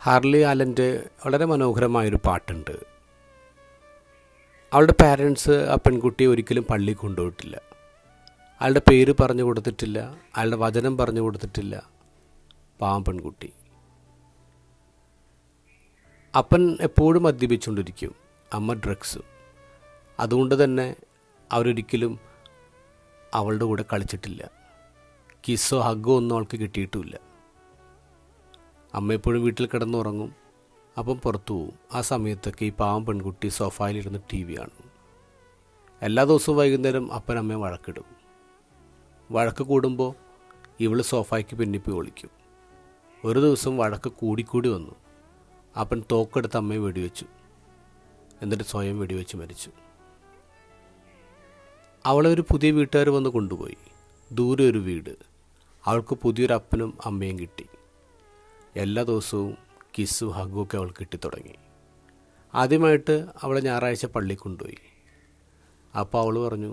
Harley ആലൻ്റെ വളരെ മനോഹരമായൊരു പാട്ടുണ്ട്. അവളുടെ പാരൻസ് ആ പെൺകുട്ടിയെ ഒരിക്കലും പള്ളിയിൽ കൊണ്ടുപോയിട്ടില്ല. അയാളുടെ പേര് പറഞ്ഞു കൊടുത്തിട്ടില്ല, അയാളുടെ വചനം പറഞ്ഞു കൊടുത്തിട്ടില്ല. പാവം പെൺകുട്ടി. അപ്പൻ എപ്പോഴും മദ്യപിച്ചുകൊണ്ടിരിക്കും, അമ്മ ഡ്രഗ്സും. അതുകൊണ്ട് തന്നെ അവരൊരിക്കലും അവളുടെ കൂടെ കളിച്ചിട്ടില്ല. കിസ്സോ ഹഗ്ഗോ ഒന്നും അവൾക്ക് കിട്ടിയിട്ടുമില്ല. അമ്മ എപ്പോഴും വീട്ടിൽ കിടന്നുറങ്ങും, അപ്പം പുറത്തു പോവും. ആ സമയത്തൊക്കെ ഈ പാവം പെൺകുട്ടി സോഫായിലിരുന്ന് ടി വി കാണും. എല്ലാ ദിവസവും വൈകുന്നേരം അപ്പൻ അമ്മയെ വഴക്കിടും. വഴക്ക് കൂടുമ്പോൾ ഇവള് സോഫായ്ക്ക് പിന്നിപ്പോയി ഒളിക്കും. ഒരു ദിവസം വഴക്ക് കൂടിക്കൂടി വന്നു. അപ്പൻ തോക്കെടുത്ത് അമ്മയെ വെടിവെച്ചു. എന്നിട്ട് സ്വയം വെടിവെച്ച് മരിച്ചു. അവളെ ഒരു പുതിയ വീട്ടുകാർ വന്ന് കൊണ്ടുപോയി. ദൂരെ ഒരു വീട്. അവൾക്ക് പുതിയൊരു അപ്പനും അമ്മയും കിട്ടി. എല്ലാ ദിവസവും കിസ്സും ഹഗ്ഗും ഒക്കെ അവൾക്ക് കിട്ടിത്തുടങ്ങി. ആദ്യമായിട്ട് അവളെ ഞായറാഴ്ച പള്ളിയിൽ കൊണ്ടുപോയി. അപ്പോൾ അവൾ പറഞ്ഞു,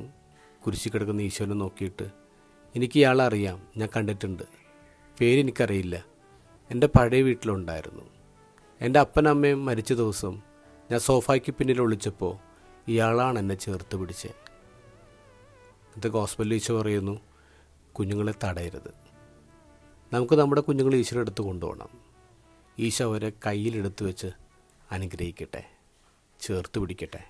കുരിശിൽ കിടക്കുന്ന ഈശോനെ നോക്കിയിട്ട്, എനിക്ക് ഇയാളെ അറിയാം, ഞാൻ കണ്ടിട്ടുണ്ട്, പേരെനിക്കറിയില്ല, എൻ്റെ പഴയ വീട്ടിലുണ്ടായിരുന്നു. എൻ്റെ അപ്പനമ്മയും മരിച്ച ദിവസം ഞാൻ സോഫായ്ക്ക് പിന്നിൽ ഒളിച്ചപ്പോൾ ഇയാളാണ് എന്നെ ചേർത്ത് പിടിച്ചത്. ഇത് ഗോസ്പലിൽ ഈശോ പറയുന്നു, കുഞ്ഞുങ്ങളെ തടയരുത്. നമുക്ക് നമ്മുടെ കുഞ്ഞുങ്ങളെ ഈശോയുടെ അടുത്ത് കൊണ്ടുപോകണം. ഈശോ അവരെ കയ്യിലെടുത്ത് വെച്ച് അനുഗ്രഹിക്കട്ടെ, ചേർത്ത് പിടിക്കട്ടെ.